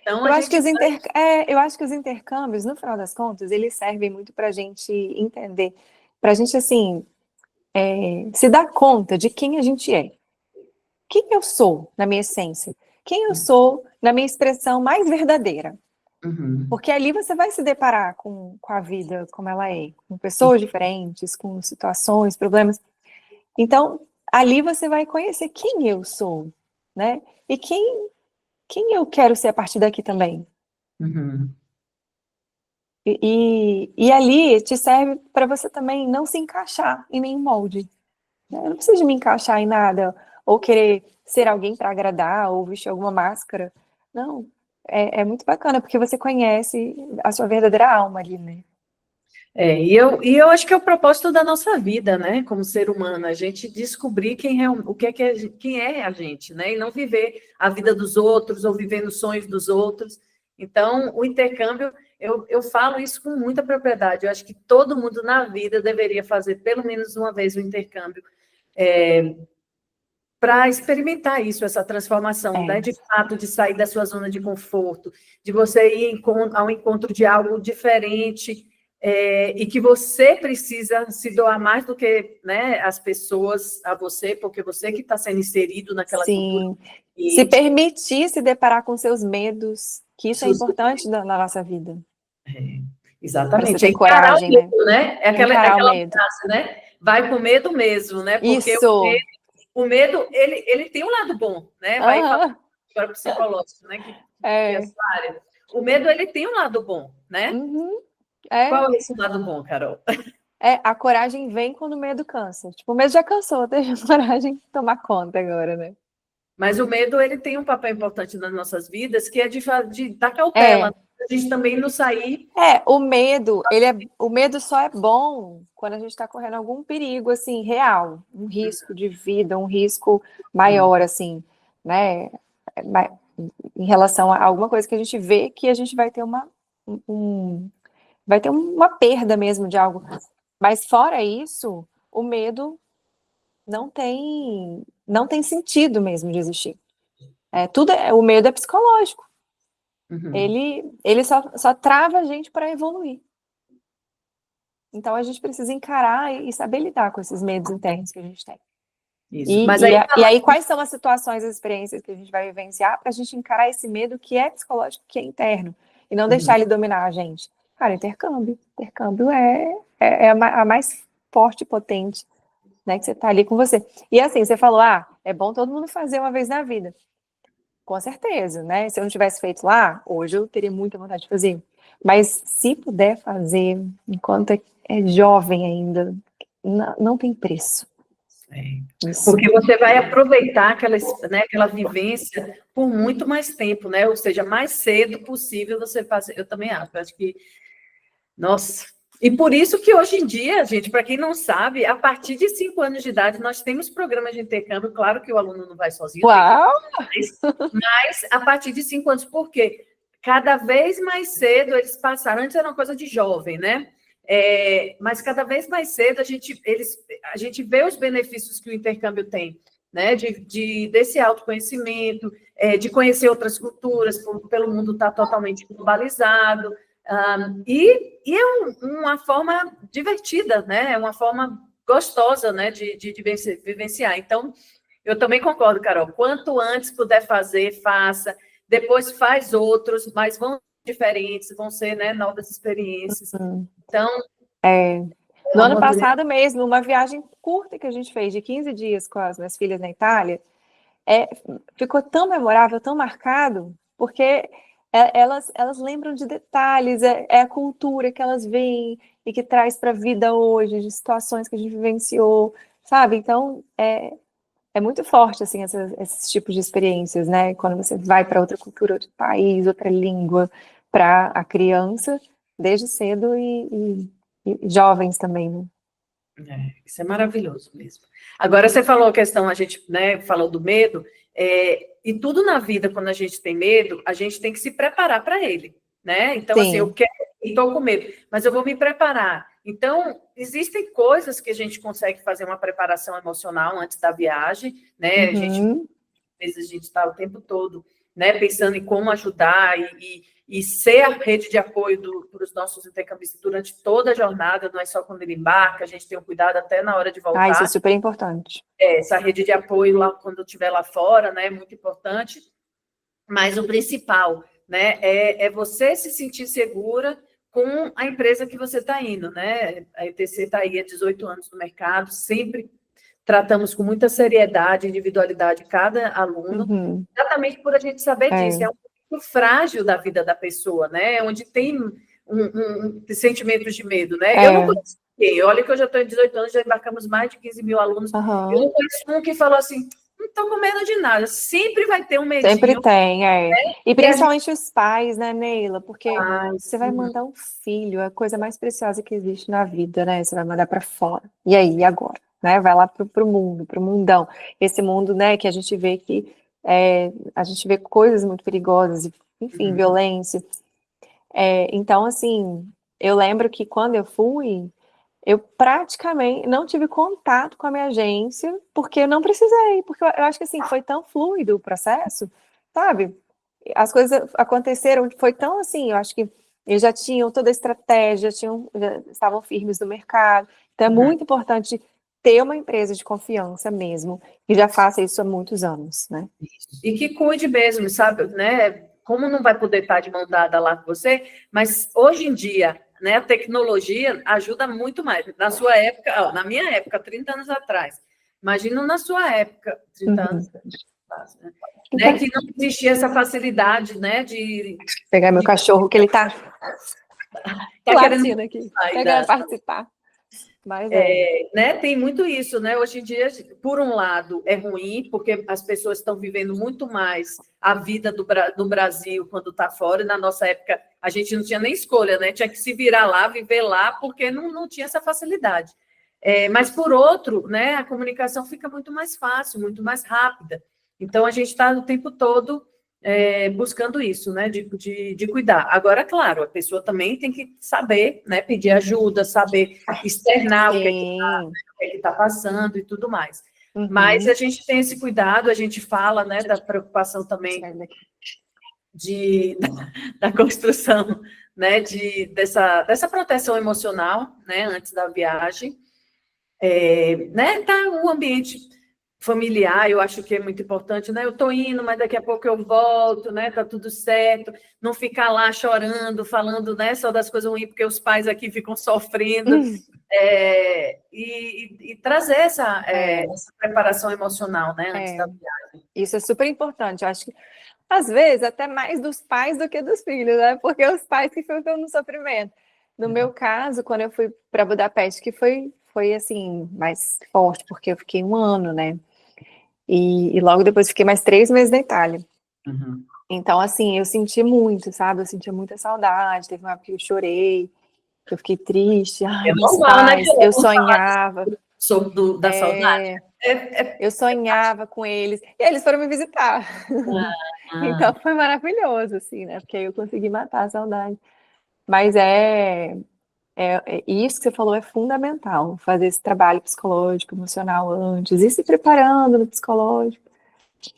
Speaker 1: Então, a
Speaker 2: Eu acho que
Speaker 1: gente
Speaker 2: eu acho que os intercâmbios, no final das contas, eles servem muito para a gente entender, para a gente, assim, se dar conta de quem a gente é. Quem eu sou na minha essência? Quem eu sou na minha expressão mais verdadeira?
Speaker 1: Uhum.
Speaker 2: Porque ali você vai se deparar com a vida como ela é, com pessoas diferentes, com situações, problemas. Então, ali você vai conhecer quem eu sou, né? E quem eu quero ser a partir daqui também.
Speaker 1: Uhum.
Speaker 2: E ali te serve para você também não se encaixar em nenhum molde, né? Eu não preciso me encaixar em nada, ou querer ser alguém para agradar, ou vestir alguma máscara. Não, é muito bacana, porque você conhece a sua verdadeira alma ali, né?
Speaker 1: E eu acho que é o propósito da nossa vida, né? Como ser humano, a gente descobrir o que é, quem é a gente, né? E não viver a vida dos outros ou viver nos sonhos dos outros. Então, o intercâmbio, eu falo isso com muita propriedade. Eu acho que todo mundo na vida deveria fazer pelo menos uma vez o intercâmbio, para experimentar isso, essa transformação, né? De fato, de sair da sua zona de conforto, de você ir ao encontro de algo diferente, e que você precisa se doar mais do que, né, as pessoas a você, porque você que está sendo inserido naquela cultura.
Speaker 2: Sim, se permitir se deparar com seus medos, que isso é importante na nossa vida. Para você
Speaker 1: Exatamente. É
Speaker 2: ter
Speaker 1: encarar o
Speaker 2: coragem, né?
Speaker 1: medo, né? É
Speaker 2: Encarar o
Speaker 1: aquela
Speaker 2: medo.
Speaker 1: frase, né? Vai com medo mesmo, né? Porque
Speaker 2: Isso!
Speaker 1: o medo ele tem um lado bom, né? Vai falar
Speaker 2: Aham.
Speaker 1: agora psicológico, né? Que é a
Speaker 2: É.
Speaker 1: sua área. O medo ele tem um lado bom, né?
Speaker 2: Uhum. É.
Speaker 1: Qual é esse lado bom, Carol?
Speaker 2: A coragem vem quando o medo cansa. Tipo, o medo já cansou, deixa a coragem tomar conta agora, né?
Speaker 1: Mas o medo ele tem um papel importante nas nossas vidas, que é de dar cautela,
Speaker 2: É,
Speaker 1: a gente também não sair.
Speaker 2: o medo só é bom quando a gente está correndo algum perigo, assim, real, um risco de vida, um risco maior, assim, né? Ma- Em relação a alguma coisa que a gente vê que a gente vai ter vai ter uma perda mesmo de algo. Mas fora isso, o medo não tem sentido mesmo de existir. O medo é psicológico.
Speaker 1: Uhum.
Speaker 2: Ele só trava a gente para evoluir. Então a gente precisa encarar e saber lidar com esses medos internos que a gente tem.
Speaker 1: Isso. Mas aí,
Speaker 2: E aí, quais são as situações, as experiências que a gente vai vivenciar para a gente encarar esse medo que é psicológico, que é interno, e não deixar ele dominar a gente? Cara, intercâmbio. Intercâmbio é a mais forte e potente, né? Que você está ali com você. E assim, você falou, é bom todo mundo fazer uma vez na vida. Com certeza, né? Se eu não tivesse feito lá, hoje eu teria muita vontade de fazer. Mas se puder fazer, enquanto é jovem ainda, não tem preço. Isso.
Speaker 1: porque você vai aproveitar aquela vivência por muito mais tempo, né? Ou seja, mais cedo possível você fazer. Eu também acho que, nossa. E por isso que hoje em dia, gente, para quem não sabe, a partir de 5 anos de idade, nós temos programas de intercâmbio. Claro que o aluno não vai sozinho, tem que ir
Speaker 2: Uau!
Speaker 1: mas a partir de 5 anos, por quê? Cada vez mais cedo eles passaram, antes era uma coisa de jovem, né? Mas cada vez mais cedo a gente vê os benefícios que o intercâmbio tem, né? Desse autoconhecimento, de conhecer outras culturas, pelo mundo estar totalmente globalizado. E é uma forma divertida, né? É uma forma gostosa, né? De vivenciar. Então, eu também concordo, Carol. Quanto antes puder fazer, faça. Depois faz outros, mas vão ser diferentes, vão ser, né, novas experiências. Então,
Speaker 2: No
Speaker 1: uma
Speaker 2: ano
Speaker 1: oportunidade.
Speaker 2: passado mesmo, uma viagem curta que a gente fez de 15 dias com as minhas filhas na Itália, ficou tão memorável, tão marcado, porque elas lembram de detalhes, é a cultura que elas veem e que traz para a vida hoje, de situações que a gente vivenciou, sabe? Então, é muito forte, assim, esses tipos de experiências, né? Quando você vai para outra cultura, outro país, outra língua, para a criança, desde cedo e jovens também, né?
Speaker 1: Isso é maravilhoso mesmo. Agora, você falou a questão, a gente, né, falou do medo, e tudo na vida, quando a gente tem medo, a gente tem que se preparar para ele, né? Então, assim, eu
Speaker 2: Sim.
Speaker 1: quero, estou com medo, mas eu vou me preparar. Então, existem coisas que a gente consegue fazer uma preparação emocional antes da viagem, né? A gente,
Speaker 2: Uhum.
Speaker 1: às vezes, a gente está o tempo todo, né, pensando em como ajudar e ser a rede de apoio para os nossos intercambistas durante toda a jornada, não é só quando ele embarca, a gente tem um cuidado até na hora de
Speaker 2: Ah, isso é
Speaker 1: voltar.
Speaker 2: super importante.
Speaker 1: Essa rede de apoio lá quando estiver lá fora, né, é muito importante. Mas o principal, né, é você se sentir segura com a empresa que você está indo, né? A ETC está aí há 18 anos no mercado, sempre tratamos com muita seriedade, individualidade cada aluno,
Speaker 2: Uhum.
Speaker 1: exatamente por a gente saber disso.
Speaker 2: É,
Speaker 1: É um momento frágil da vida da pessoa, né? Onde tem sentimentos de medo, né? Eu não
Speaker 2: é,
Speaker 1: conheço ninguém. Olha que eu já estou em 18 anos, já embarcamos mais de 15 mil alunos. Eu
Speaker 2: aham.
Speaker 1: não conheço um que falou assim, não estou com medo de nada. Sempre vai ter um
Speaker 2: Sempre
Speaker 1: medinho,
Speaker 2: tem, é. E
Speaker 1: e a gente
Speaker 2: principalmente os pais, né, Neila? Porque
Speaker 1: faz.
Speaker 2: você vai mandar um filho, é a coisa mais preciosa que existe na vida, né? Você vai mandar para fora. E aí, e agora? Né? Vai lá pro mundo, pro mundão. Esse mundo, né, que a gente vê que a gente vê coisas muito perigosas, enfim, violência. Então, assim, eu lembro que quando eu fui, eu praticamente não tive contato com a minha agência, porque eu não precisei, porque eu acho que assim, foi tão fluido o processo, sabe? As coisas aconteceram, foi tão assim, eu acho que eles já tinham toda a estratégia, já estavam firmes no mercado. Então é
Speaker 1: Uhum.
Speaker 2: muito importante ter uma empresa de confiança mesmo, que já faça isso há muitos anos, né?
Speaker 1: E que cuide mesmo, sabe, né? Como não vai poder estar de mão dada lá com você, mas hoje em dia, né, a tecnologia ajuda muito mais. Na sua época, ó, na minha época, 30 anos atrás, imagina na sua época, 30
Speaker 2: Uhum.
Speaker 1: anos atrás, né,
Speaker 2: Então,
Speaker 1: que não existia essa facilidade, né,
Speaker 2: pegar meu
Speaker 1: de
Speaker 2: cachorro, que ele tá
Speaker 1: tá querendo
Speaker 2: latindo aqui,
Speaker 1: sair
Speaker 2: quer
Speaker 1: da,
Speaker 2: participar, mas é.
Speaker 1: né, tem muito isso, né? Hoje em dia, por um lado, é ruim, porque as pessoas estão vivendo muito mais a vida do Brasil quando está fora, e na nossa época a gente não tinha nem escolha, né? Tinha que se virar lá, viver lá, porque não tinha essa facilidade. Mas, por outro, né, a comunicação fica muito mais fácil, muito mais rápida. Então, a gente está o tempo todo buscando isso, né, de cuidar. Agora, claro, a pessoa também tem que saber, né, pedir ajuda, saber externar o que
Speaker 2: Sim.
Speaker 1: está passando e tudo mais. Mas a
Speaker 2: Uhum.
Speaker 1: gente tem esse cuidado, a gente fala, né, da preocupação também
Speaker 2: Sai daqui.
Speaker 1: da construção, né, dessa proteção emocional, né, antes da viagem. Né, tá o ambiente familiar, eu acho que é muito importante, né? Eu estou indo, mas daqui a pouco eu volto, né? Tá tudo certo. Não ficar lá chorando, falando, né, só das coisas ruins, porque os pais aqui ficam sofrendo. E trazer
Speaker 2: É,
Speaker 1: essa preparação emocional, né, antes
Speaker 2: é,
Speaker 1: da viagem.
Speaker 2: isso é super importante. Eu acho que, às vezes, até mais dos pais do que dos filhos, né? Porque os pais que ficam no sofrimento. No meu caso, quando eu fui para Budapeste, que foi assim, mais forte, porque eu fiquei um ano, né? E logo depois fiquei mais 3 meses na Itália.
Speaker 1: Uhum.
Speaker 2: Então, assim, eu senti muito, sabe? Eu sentia muita saudade. Teve uma época que eu chorei, que eu fiquei triste. Ai,
Speaker 1: É
Speaker 2: meus
Speaker 1: normal, né,
Speaker 2: pais, eu
Speaker 1: Diogo, falar
Speaker 2: sonhava.
Speaker 1: sobre da saudade.
Speaker 2: É,
Speaker 1: É,
Speaker 2: eu sonhava com eles, e eles foram me visitar.
Speaker 1: ah,
Speaker 2: Então foi maravilhoso, assim, né? Porque aí eu consegui matar a saudade. Mas isso que você falou é fundamental, fazer esse trabalho psicológico, emocional antes, e se preparando no psicológico,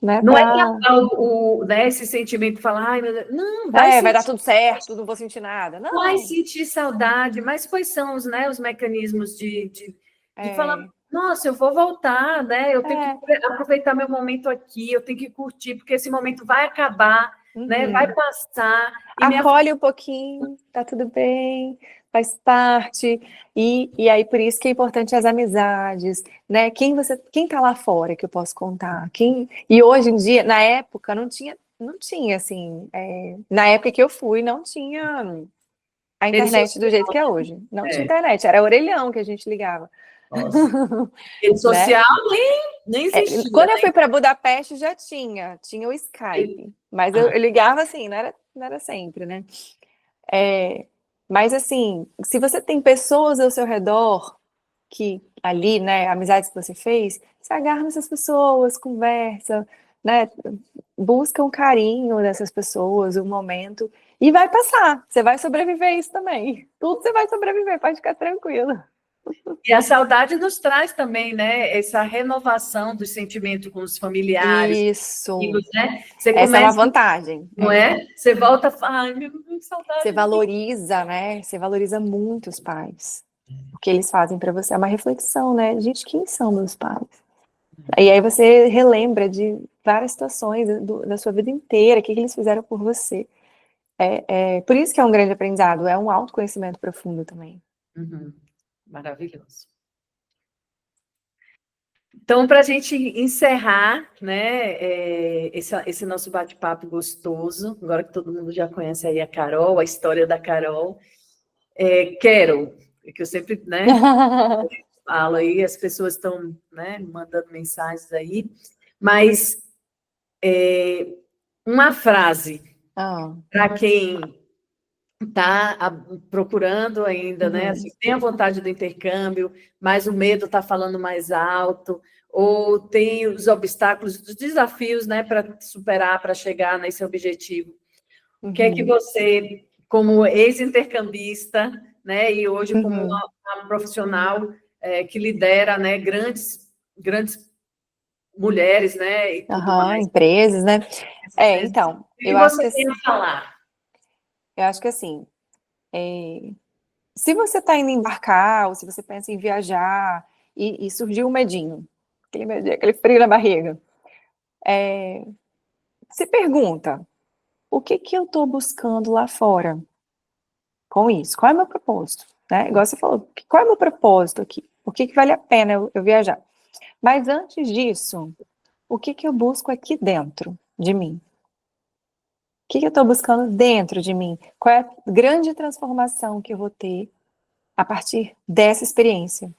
Speaker 2: né?
Speaker 1: não é tratar né, esse sentimento e falar, ai, meu Deus, não,
Speaker 2: Vai dar tudo certo, não vou sentir nada.
Speaker 1: vai
Speaker 2: Não,
Speaker 1: sentir saudade, mas quais são né, os mecanismos de falar,
Speaker 2: é,
Speaker 1: nossa, eu vou voltar, né? Eu tenho que
Speaker 2: é,
Speaker 1: aproveitar meu momento aqui, eu tenho que curtir, porque esse momento vai acabar, né? Vai
Speaker 2: uhum.
Speaker 1: passar, e minha
Speaker 2: Acolhe um pouquinho, tá tudo bem, faz parte. E aí, por isso que é importante as amizades, né? Quem tá lá fora que eu posso contar? E hoje em dia, na época, não tinha assim, na época que eu fui, não tinha a
Speaker 1: rede
Speaker 2: internet do jeito
Speaker 1: social,
Speaker 2: que é hoje. Não tinha
Speaker 1: é,
Speaker 2: internet, era orelhão que a gente ligava.
Speaker 1: Nossa. Rede social nem existia.
Speaker 2: Quando eu fui para Budapeste já tinha o Skype, mas eu ligava assim, não era sempre, né? Mas assim, se você tem pessoas ao seu redor que ali, né, amizades que você fez, se agarra nessas pessoas, conversa, né, busca um carinho dessas pessoas, um momento, e vai passar. Você vai sobreviver a isso também. Tudo você vai sobreviver, pode ficar tranquilo.
Speaker 1: E a saudade nos traz também, né, essa renovação do sentimento com os familiares,
Speaker 2: Isso.
Speaker 1: amigos, né? Você
Speaker 2: Essa
Speaker 1: começa,
Speaker 2: é uma vantagem.
Speaker 1: não é? Você volta a falar, ai, meu saudade.
Speaker 2: Você valoriza, né? Você valoriza muito os pais. O que eles fazem para você é uma reflexão, né? Gente, quem são meus pais? E aí você relembra de várias situações da sua vida inteira, o que eles fizeram por você. Por isso que é um grande aprendizado, é um autoconhecimento profundo também.
Speaker 1: Uhum. Maravilhoso. Então, para a gente encerrar, né, esse nosso bate-papo gostoso, agora que todo mundo já conhece aí a Carol, a história da Carol, quero, que eu sempre, né, falo aí, as pessoas estão, né, mandando mensagens aí, mas uma frase para quem está procurando ainda, né? Assim, tem a vontade do intercâmbio, mas o medo está falando mais alto, ou tem os obstáculos, os desafios, né, para superar, para chegar nesse objetivo. O que é que você, como ex-intercambista, né, e hoje como uma profissional que lidera, né, grandes mulheres, né, e tudo mais.
Speaker 2: Empresas, né? Então,
Speaker 1: eu acho que tem a falar.
Speaker 2: Eu acho que assim, se você está indo embarcar, ou se você pensa em viajar, e surgiu um medinho, aquele frio na barriga, se pergunta, o que eu estou buscando lá fora com isso? Qual é o meu propósito? Né? Igual você falou, qual é o meu propósito aqui? Por que vale a pena eu viajar? Mas antes disso, o que eu busco aqui dentro de mim? O que eu estou buscando dentro de mim? Qual é a grande transformação que eu vou ter a partir dessa experiência?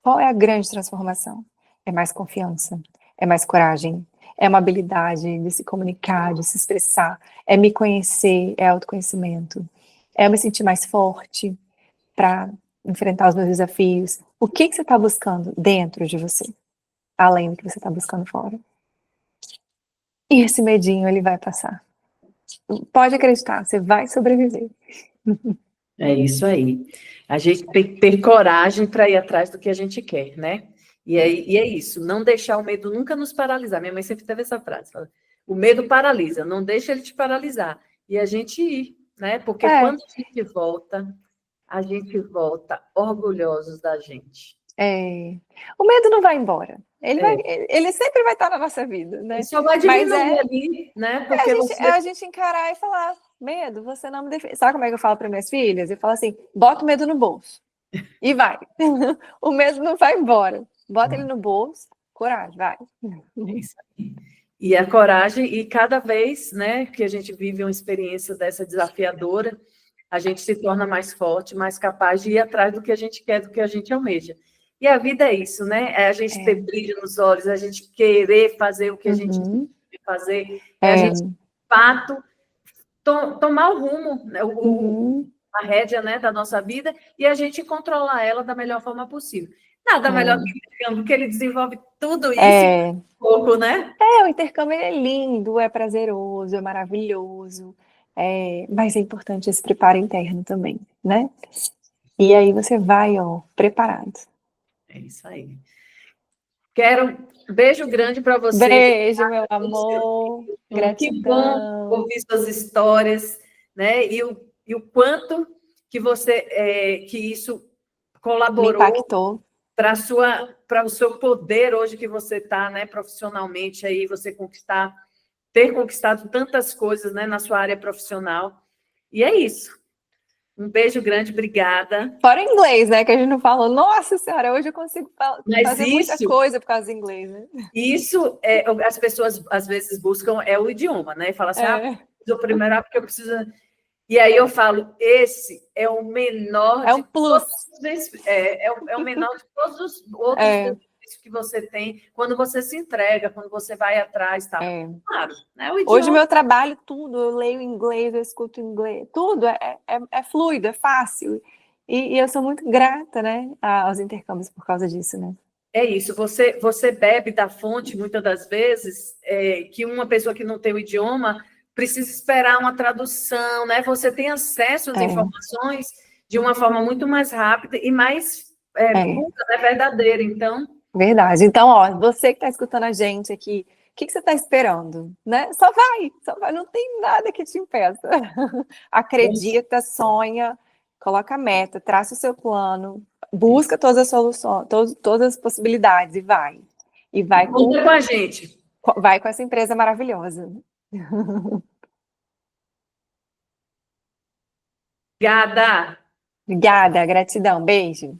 Speaker 2: Qual é a grande transformação? É mais confiança, é mais coragem, é uma habilidade de se comunicar, de se expressar, é me conhecer, é autoconhecimento, é eu me sentir mais forte para enfrentar os meus desafios. O que você está buscando dentro de você, além do que você está buscando fora? E esse medinho, ele vai passar. Pode acreditar, você vai sobreviver.
Speaker 1: É isso aí. A gente tem que ter coragem para ir atrás do que a gente quer, né? E é isso, não deixar o medo nunca nos paralisar. Minha mãe sempre teve essa frase, fala, o medo paralisa, não deixa ele te paralisar. E a gente ir, né? Porque quando a gente volta orgulhosos da gente.
Speaker 2: O medo não vai embora. Ele sempre vai estar na nossa vida, né?
Speaker 1: Ele só vai diminuir ali, né? Porque
Speaker 2: a gente encarar e falar, medo, você não me defende. Sabe como é que eu falo para minhas filhas? Eu falo assim, bota o medo no bolso. E vai. O medo não vai embora. Bota ele no bolso, coragem, vai.
Speaker 1: É isso aí. E a coragem, e cada vez, né, que a gente vive uma experiência dessa desafiadora, a gente se torna mais forte, mais capaz de ir atrás do que a gente quer, do que a gente almeja. E a vida é isso, né? É a gente ter brilho nos olhos, a gente querer fazer o que a gente quer fazer, a gente, de fato, tomar o rumo, né? A rédea, né, da nossa vida, e a gente controlar ela da melhor forma possível. Nada melhor do que o intercâmbio, que ele desenvolve tudo isso em um pouco, né?
Speaker 2: O intercâmbio é lindo, é prazeroso, é maravilhoso, mas é importante esse preparo interno também, né? E aí você vai, preparado.
Speaker 1: É isso aí. Quero um beijo grande para você.
Speaker 2: Beijo, meu amor. Gratidão.
Speaker 1: Que bom ouvir suas histórias, né? E o quanto que que isso colaborou
Speaker 2: me impactou
Speaker 1: para o seu poder hoje que você está, né, profissionalmente aí, você ter conquistado tantas coisas, né, na sua área profissional. E é isso. Um beijo grande, obrigada.
Speaker 2: Fora inglês, né, que a gente não falou. Nossa Senhora, hoje eu consigo fazer muita coisa por causa do inglês, né?
Speaker 1: Isso, as pessoas às vezes buscam o idioma, né? E falam assim, o primeiro porque eu preciso... E aí eu falo, esse é o menor
Speaker 2: É um plus.
Speaker 1: É o menor de todos os outros benefícios que você tem quando você se entrega, quando você vai atrás, tá? Claro, né? O
Speaker 2: Hoje,
Speaker 1: idioma...
Speaker 2: meu trabalho, tudo, eu leio inglês, eu escuto inglês, tudo é fluido, é fácil. E eu sou muito grata, né, aos intercâmbios por causa disso, né?
Speaker 1: É isso, você bebe da fonte, muitas das vezes, que uma pessoa que não tem o idioma precisa esperar uma tradução, né? Você tem acesso às informações de uma forma muito mais rápida e mais pura, né? Verdadeira, então...
Speaker 2: Verdade. Então, ó, você que está escutando a gente aqui, o que você está esperando, né? Só vai, não tem nada que te impeça. Acredita, sonha, coloca a meta, traça o seu plano, busca todas as soluções, todas as possibilidades e vai. E
Speaker 1: Conta com a gente.
Speaker 2: vai com essa empresa maravilhosa.
Speaker 1: Obrigada.
Speaker 2: Obrigada, gratidão, beijo.